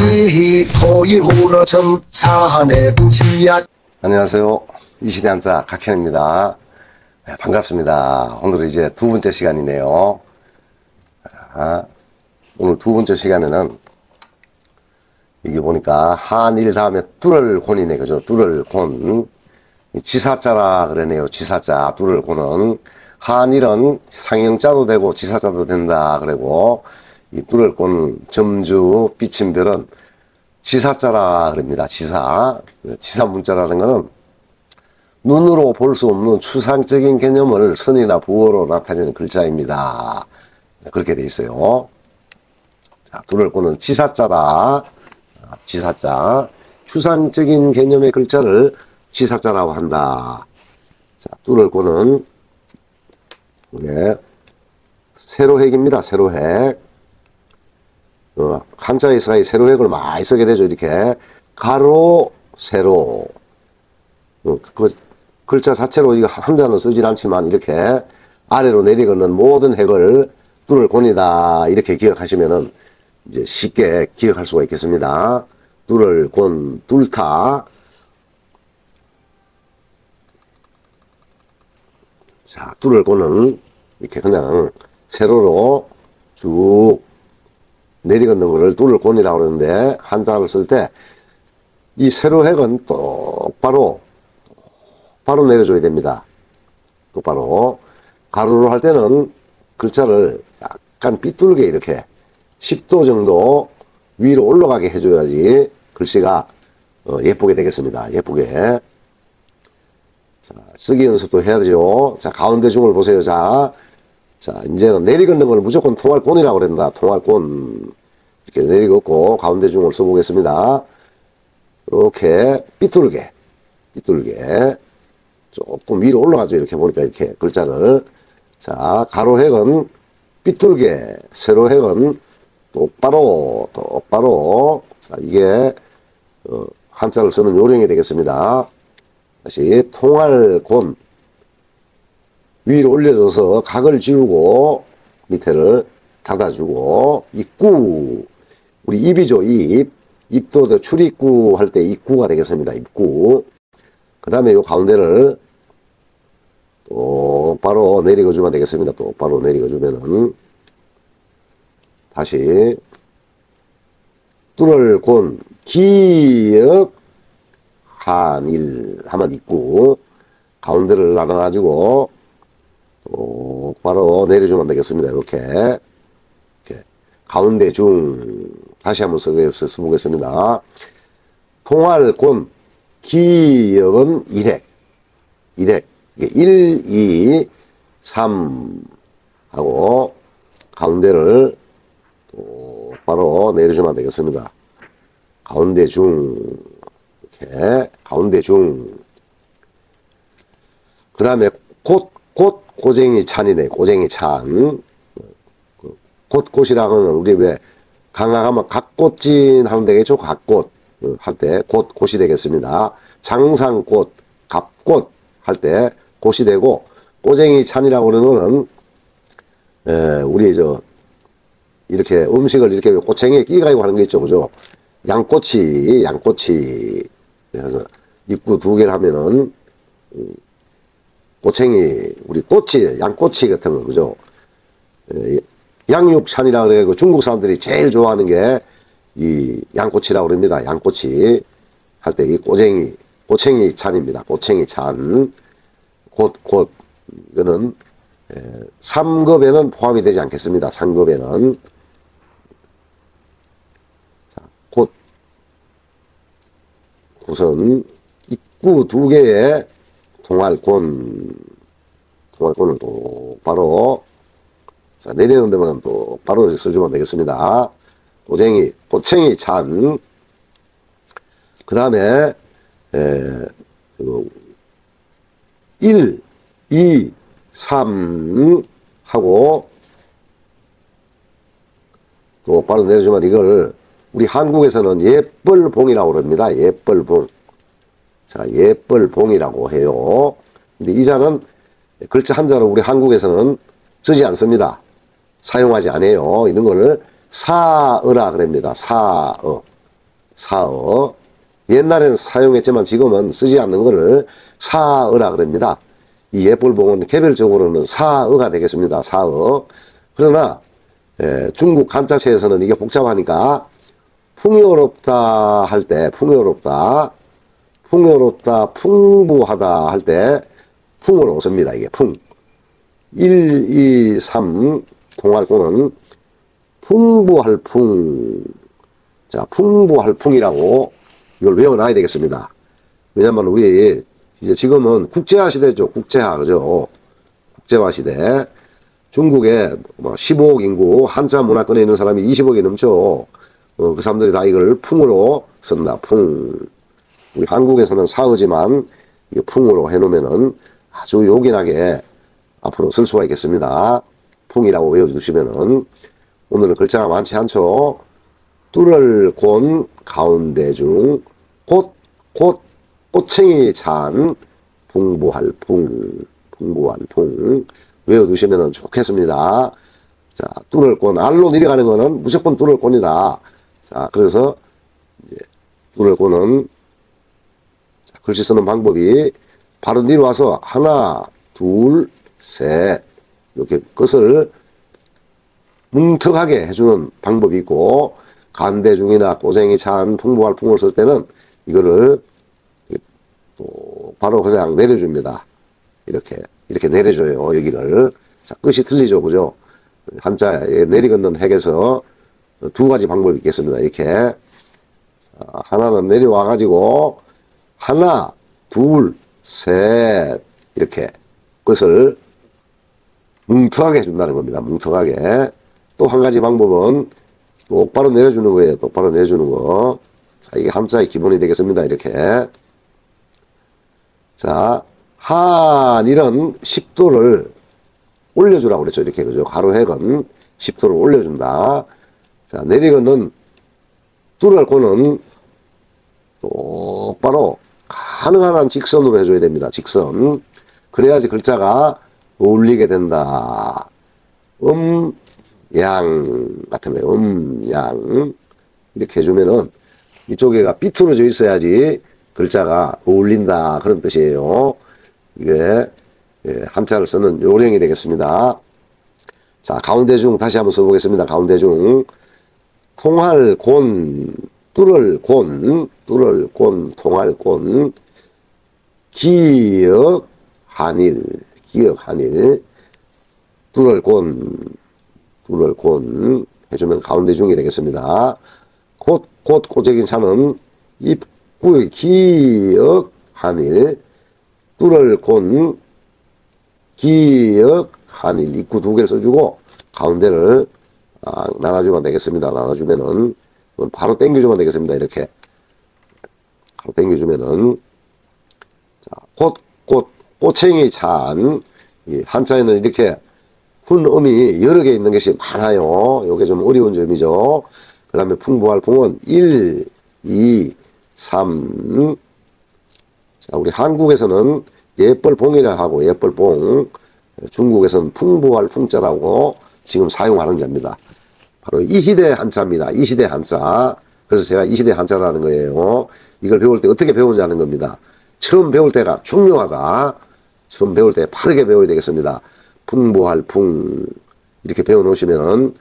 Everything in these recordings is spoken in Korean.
토이 물어점 사내 지야. 안녕하세요. 이시대 한자 각현입니다. 네, 반갑습니다. 오늘은 이제 두 번째 시간이네요. 오늘 두 번째 시간에는 이게 보니까 한일 다음에 뚫을 곤이네, 그죠? 뚫을 곤. 지사자라 그러네요. 지사자, 뚫을 곤은. 한일은 상형자도 되고 지사자도 된다 그러고, 이 뚫을 곤, 점주, 비침별은 지사자라 그럽니다. 지사. 지사 문자라는 거는 눈으로 볼 수 없는 추상적인 개념을 선이나 부어로 나타내는 글자입니다. 그렇게 돼 있어요. 자, 뚫을 곤은 지사자다. 지사자. 추상적인 개념의 글자를 지사자라고 한다. 자, 뚫을 곤은 세로획입니다. 세로획. 한자의 사이 세로획을 많이 쓰게 되죠. 이렇게 가로, 세로. 그 글자 자체로 이거 한자는 쓰질 않지만 이렇게 아래로 내리걷는 모든 획을 뚫을 곤이다. 이렇게 기억하시면은 이제 쉽게 기억할 수가 있겠습니다. 뚫을 곤, 뚫다. 자, 뚫을 곤은 이렇게 그냥 세로로 쭉 내리걷는 것을 뚫을 곤이라고 그러는데, 한자를 쓸 때 이 세로획은 똑바로 내려줘야 됩니다. 똑바로. 가로로 할 때는 글자를 약간 삐뚤게 이렇게 10도 정도 위로 올라가게 해줘야지 글씨가 예쁘게 되겠습니다. 예쁘게. 자, 쓰기 연습도 해야 되죠. 자, 가운데 중을 보세요. 자, 이제는 내리걷는 걸 무조건 통할곤이라고 그랬다. 통할곤. 이렇게 내리걷고 가운데 중을 써보겠습니다. 이렇게 삐뚤게 조금 위로 올라가죠. 이렇게 보니까 이렇게 글자를. 자, 가로획은 삐뚤게, 세로획은 똑바로. 자, 이게 한자를 쓰는 요령이 되겠습니다. 다시 통할곤. 위로 올려줘서 각을 지우고 밑에를 닫아주고, 입구. 우리 입이죠. 입도 출입구 할 때 입구가 되겠습니다. 입구. 그 다음에 이 가운데를 똑바로 내리궈주면 되겠습니다. 똑바로 내리궈주면은 다시 뚫을 곤, 기역, 한일 하면 입구. 가운데를 나눠가지고 똑바로 내려주면 되겠습니다. 이렇게 가운데 중. 다시 한번 써보겠습니다. 통할곤, 기역은 1획. 1, 2, 3 하고 가운데를 똑바로 내려주면 되겠습니다. 가운데 중. 이렇게 가운데 중. 그 다음에 고쟁이 찬이네. 고쟁이 찬. 곧이라고는 우리 왜 강화하면 갑꽃진 하면 되겠죠. 갑꽃 할 때 곧이 되겠습니다. 장상꽃, 갑꽃 할 때 곧이 되고, 꼬쟁이 찬이라고 그러는 거는 우리 이렇게 음식을 이렇게 꼬챙이에 끼가지고 하는 게 있죠. 그죠? 양꼬치. 그래서 입구 두 개를 하면은 꼬챙이, 우리 꼬치, 양꼬치 같은 거, 그죠? 양육찬이라고 그래고 중국 사람들이 제일 좋아하는 게 이 양꼬치라고 그럽니다. 양꼬치 할 때 이 꼬챙이 찬입니다. 꼬챙이 찬. 이거는 3급에는 포함이 되지 않겠습니다. 3급에는. 자, 우선 입구 두 개의 통할곤을 똑바로. 자, 내리는 데만 똑바로 써주면 되겠습니다. 꼬챙이 찬. 그 다음에 1, 2, 3 하고 똑바로 내려주면 이걸 우리 한국에서는 예뻘봉이라고 그럽니다. 예뻘봉. 자, 예뻘봉이라고 해요. 근데 이 자는 글자 한자로 우리 한국에서는 쓰지 않습니다. 사용하지 않아요. 이런 거를 사어라 그럽니다. 사어. 사어. 옛날에는 사용했지만 지금은 쓰지 않는 것을 사어라 그럽니다. 이 예벌봉은 개별적으로는 사어가 되겠습니다. 사어. 그러나 중국 한자체에서는 이게 복잡하니까 풍요롭다 할 때, 풍요롭다, 풍부하다 할 때 풍으로 씁니다. 이게 풍. 1, 2, 3 통할고는 풍부할 풍. 자, 풍부할 풍이라고 이걸 외워놔야 되겠습니다. 왜냐면 우리 이제 지금은 국제화 시대죠. 국제화, 그죠? 국제화 시대. 중국에 15억 인구, 한자 문화권에 있는 사람이 20억이 넘죠. 그 사람들이 다 이걸 풍으로 쓴다. 풍. 우리 한국에서는 사어지만 이게 풍으로 해놓으면은 아주 요긴하게 앞으로 쓸 수가 있겠습니다. 풍이라고 외워주시면은. 오늘은 글자가 많지 않죠. 뚫을 곤 가운데 중 꽃챙이 찬 풍부할 풍 외워두시면 좋겠습니다. 자, 뚫을 곤 알로 내려가는 거는 무조건 뚫을 곤이다. 자, 그래서 이제 뚫을 곤은 글씨 쓰는 방법이 바로 내려와서 하나, 둘, 셋 이렇게 것을 뭉툭하게 해주는 방법이 있고, 간대중이나 꼬쟁이 찬 풍부할 풍을 쓸 때는 이거를 또 바로 그냥 내려줍니다. 이렇게 내려줘요. 여기를. 자, 끝이 틀리죠. 그죠? 한자에 내리걷는 핵에서 두 가지 방법이 있겠습니다. 이렇게. 자, 하나는 내려와가지고, 하나, 둘, 셋. 이렇게 끝을 뭉툭하게 해준다는 겁니다. 뭉툭하게. 또 한 가지 방법은 똑바로 내려주는 거예요. 똑바로 내려주는 거. 자, 이게 한자의 기본이 되겠습니다. 이렇게. 자, 한일은 10도를 올려주라고 그랬죠. 이렇게. 그죠? 가로획은 10도를 올려준다. 자, 내리건은 뚫을 고는 똑바로 가능한 한 직선으로 해줘야 됩니다. 직선. 그래야지 글자가 어울리게 된다. 양 같은 거예요. 양. 이렇게 해주면은 이쪽에가 삐뚤어져 있어야지 글자가 어울린다. 그런 뜻이에요. 이게 한자를 쓰는 요령이 되겠습니다. 자, 가운데 중 다시 한번 써보겠습니다. 가운데 중 통할 곤, 뚫을 곤, 통할 곤, 기역 한일, 뚫을 곤 해주면 가운데 중이 되겠습니다. 꼬쟁이 차는 입구의 기역 한일, 뚫을 곤 기역 한일, 입구 두 개를 써주고 가운데를 나눠주면 되겠습니다. 나눠주면은 바로 당겨주면 되겠습니다. 이렇게 바로 당겨주면은 자, 꼬챙이 찬, 한자에는 이렇게 훈음이 여러 개 있는 것이 많아요. 요게 좀 어려운 점이죠. 그 다음에 풍부할 풍은 1, 2, 3. 자, 우리 한국에서는 예벌봉이라 하고, 예벌봉. 중국에서는 풍부할 풍자라고 지금 사용하는 자입니다. 바로 이 시대 한자입니다. 이 시대 한자. 그래서 제가 이 시대 한자라는 거예요. 이걸 배울 때 어떻게 배우냐는 겁니다. 처음 배울 때가 중요하다. 처음 배울 때 빠르게 배워야 되겠습니다. 풍부할 풍. 이렇게 배워 놓으시면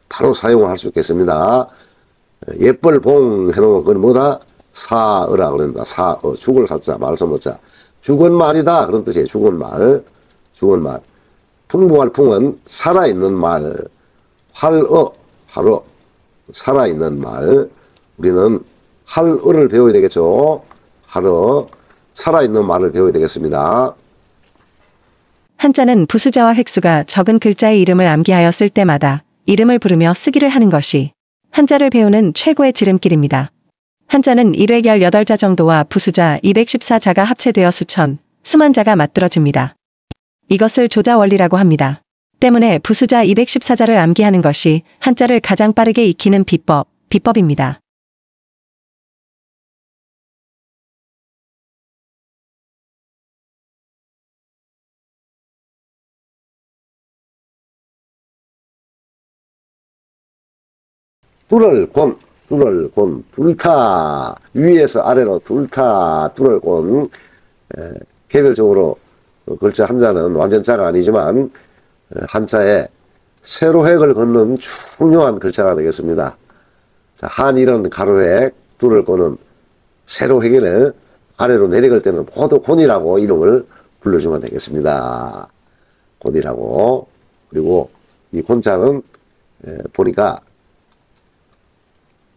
바로 사용을 할 수 있겠습니다. 예벌봉 해놓은 건 뭐다? 사어라 그런다. 사어. 죽을 사자, 말서모자. 죽은 말이다. 그런 뜻이에요. 죽은 말. 풍부할 풍은 살아있는 말. 활어. 살아있는 말. 우리는 할어를 배워야 되겠죠. 할어. 살아있는 말을 배워야 되겠습니다. 한자는 부수자와 획수가 적은 글자의 이름을 암기하여 쓸 때마다 이름을 부르며 쓰기를 하는 것이 한자를 배우는 최고의 지름길입니다. 한자는 1획 18자 정도와 부수자 214자가 합체되어 수만 자가 맞들어집니다. 이것을 조자 원리라고 합니다. 때문에 부수자 214자를 암기하는 것이 한자를 가장 빠르게 익히는 비법입니다. 뚫을 곤, 뚫을 곤, 뚫다. 위에서 아래로 뚫다, 뚫을 곤. 개별적으로 글자 한자는 완전자가 아니지만 한자에 세로획을 걷는 중요한 글자가 되겠습니다. 자, 한일은 가로획, 뚫을 곤은 세로획에는 아래로 내려갈 때는 모두 곤이라고 이름을 불러주면 되겠습니다. 곤이라고. 그리고 이 곤자는 보니까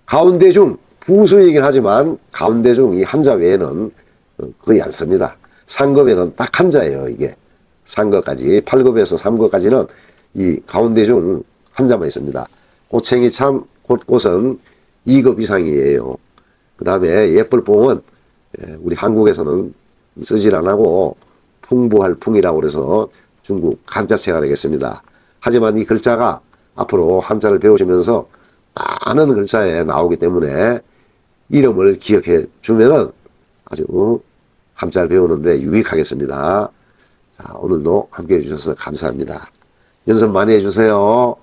가운데 중 부수이긴 하지만 가운데 중 이 한자 외에는 거의 안 씁니다. 상급에는 딱 한자예요. 이게 상급까지 8급에서 3급까지는 이 가운데 중 한자만 있습니다. 고챙이 참 곳곳은 2급 이상이에요. 그 다음에 예쁠뽕은 우리 한국에서는 쓰질 안하고 풍부할 풍이라고 그래서 중국 한자체가 되겠습니다. 하지만 이 글자가 앞으로 한자를 배우시면서 많은 글자에 나오기 때문에 이름을 기억해 주면은 아주 한자를 배우는데 유익하겠습니다. 자, 오늘도 함께 해주셔서 감사합니다. 연습 많이 해주세요.